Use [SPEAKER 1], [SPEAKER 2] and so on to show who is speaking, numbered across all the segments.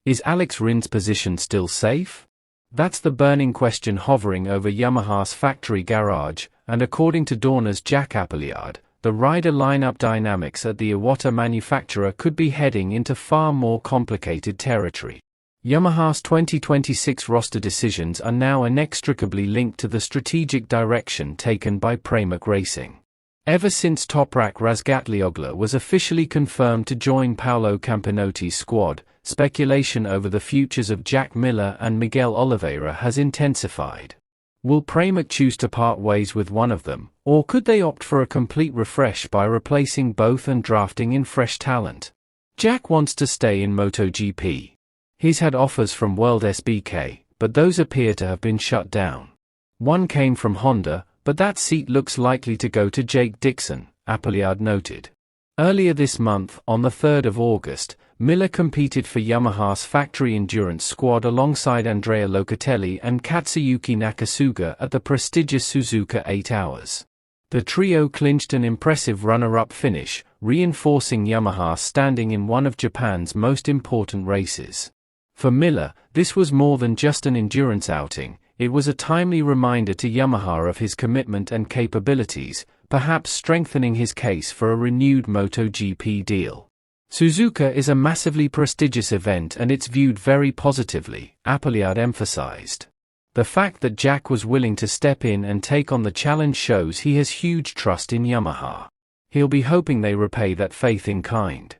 [SPEAKER 1] Is Alex Rins' position still safe? That's the burning question hovering over Yamaha's factory garage, and according to Dorna's Jack Appleyard, the rider lineup dynamics at the Iwata manufacturer could be heading into far more complicated territory. Yamaha's 2026 roster decisions are now inextricably linked to the strategic direction taken by Pramac Racing. Ever since Toprak Razgatlioglu was officially confirmed to join Paolo Campinoti's squad, speculation over the futures of Jack Miller and Miguel Oliveira has intensified. Will Pramac choose to part ways with one of them, or could they opt for a complete refresh by replacing both and drafting in fresh talent? Jack wants to stay in MotoGP. He's had offers from World SBK, but those appear to have been shut down. One came from Honda, but that seat looks likely to go to Jake Dixon, Appleyard noted. Earlier this month, on the 3rd of August, Miller competed for Yamaha's factory endurance squad alongside Andrea Locatelli and Katsuyuki Nakasuga at the prestigious Suzuka 8 Hours. The trio clinched an impressive runner-up finish, reinforcing Yamaha's standing in one of Japan's most important races. For Miller, this was more than just an endurance outing, it was a timely reminder to Yamaha of his commitment and capabilities, perhaps strengthening his case for a renewed MotoGP deal. Suzuka is a massively prestigious event and it's viewed very positively, Appleyard emphasized. The fact that Jack was willing to step in and take on the challenge shows he has huge trust in Yamaha. He'll be hoping they repay that faith in kind.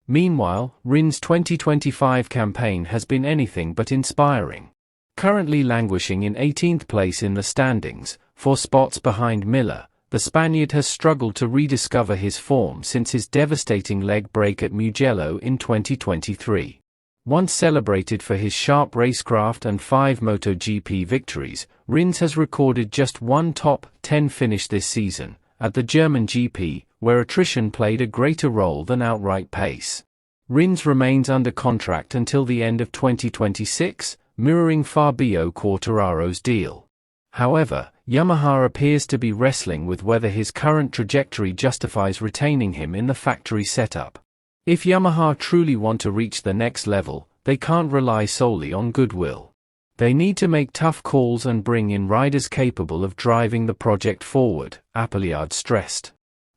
[SPEAKER 1] Meanwhile, Rins' 2025 campaign has been anything but inspiring. Currently languishing in 18th place in the standings, 4 spots behind Miller, the Spaniard has struggled to rediscover his form since his devastating leg break at Mugello in 2023. Once celebrated for his sharp racecraft and 5 MotoGP victories, Rins has recorded just one top 10 finish this season, at the German GP, where attrition played a greater role than outright pace. Rins remains under contract until the end of 2026, mirroring Fabio Quartararo's deal. However, Yamaha appears to be wrestling with whether his current trajectory justifies retaining him in the factory setup. If Yamaha truly want to reach the next level, they can't rely solely on goodwill. They need to make tough calls and bring in riders capable of driving the project forward, Appleyard stressed.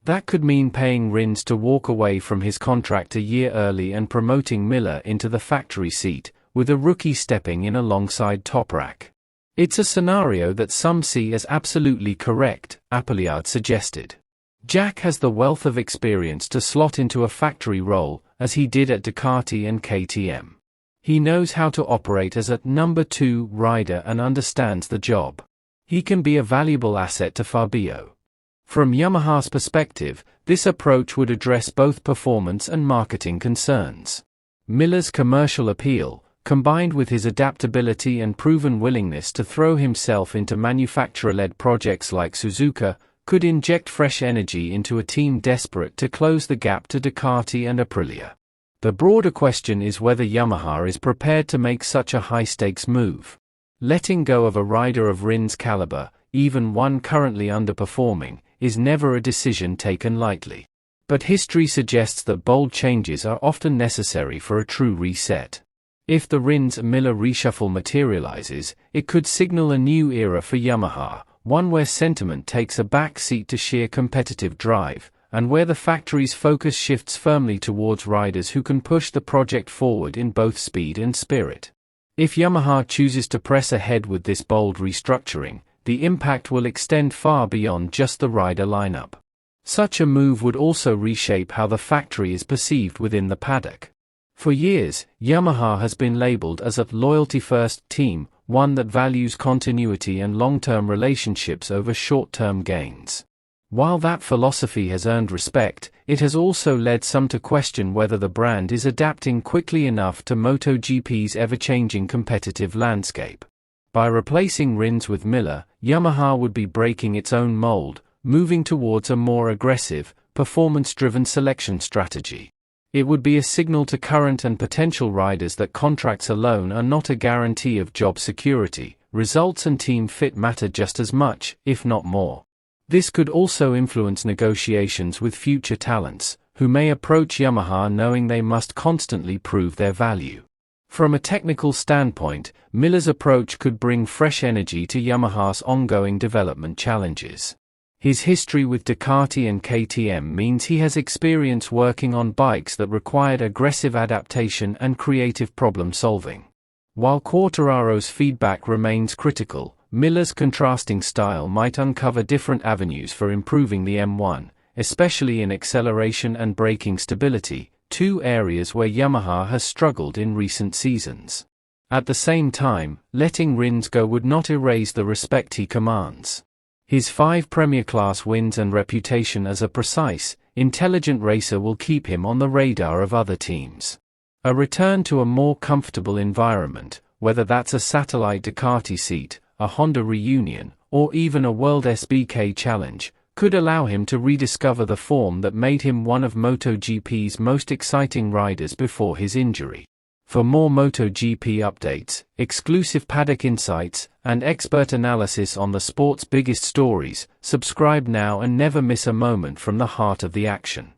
[SPEAKER 1] That could mean paying Rins to walk away from his contract a year early and promoting Miller into the factory seat, with a rookie stepping in alongside Toprak. It's a scenario that some see as absolutely correct, Appleyard suggested. Jack has the wealth of experience to slot into a factory role, as he did at Ducati and KTM. He knows how to operate as a number 2 rider and understands the job. He can be a valuable asset to Fabio. From Yamaha's perspective, this approach would address both performance and marketing concerns. Miller's commercial appeal, combined with his adaptability and proven willingness to throw himself into manufacturer-led projects like Suzuka, could inject fresh energy into a team desperate to close the gap to Ducati and Aprilia. The broader question is whether Yamaha is prepared to make such a high-stakes move. Letting go of a rider of Rins' caliber, even one currently underperforming, is never a decision taken lightly. But history suggests that bold changes are often necessary for a true reset. If the Rins-Miller reshuffle materializes, it could signal a new era for Yamaha, one where sentiment takes a back seat to sheer competitive drive, and where the factory's focus shifts firmly towards riders who can push the project forward in both speed and spirit. If Yamaha chooses to press ahead with this bold restructuring, the impact will extend far beyond just the rider lineup. Such a move would also reshape how the factory is perceived within the paddock. For years, Yamaha has been labeled as a loyalty-first team, one that values continuity and long-term relationships over short-term gains. While that philosophy has earned respect, it has also led some to question whether the brand is adapting quickly enough to MotoGP's ever-changing competitive landscape. By replacing Rins with Miller, Yamaha would be breaking its own mold, moving towards a more aggressive, performance-driven selection strategy. It would be a signal to current and potential riders that contracts alone are not a guarantee of job security, results and team fit matter just as much, if not more. This could also influence negotiations with future talents, who may approach Yamaha knowing they must constantly prove their value. From a technical standpoint, Miller's approach could bring fresh energy to Yamaha's ongoing development challenges. His history with Ducati and KTM means he has experience working on bikes that required aggressive adaptation and creative problem-solving. While Quartararo's feedback remains critical, Miller's contrasting style might uncover different avenues for improving the M1, especially in acceleration and braking stability, two areas where Yamaha has struggled in recent seasons. At the same time, letting Rins go would not erase the respect he commands. His 5 Premier Class wins and reputation as a precise, intelligent racer will keep him on the radar of other teams. A return to a more comfortable environment, whether that's a satellite Ducati seat, a Honda reunion, or even a World SBK challenge, could allow him to rediscover the form that made him one of MotoGP's most exciting riders before his injury. For more MotoGP updates, exclusive paddock insights, and expert analysis on the sport's biggest stories, subscribe now and never miss a moment from the heart of the action.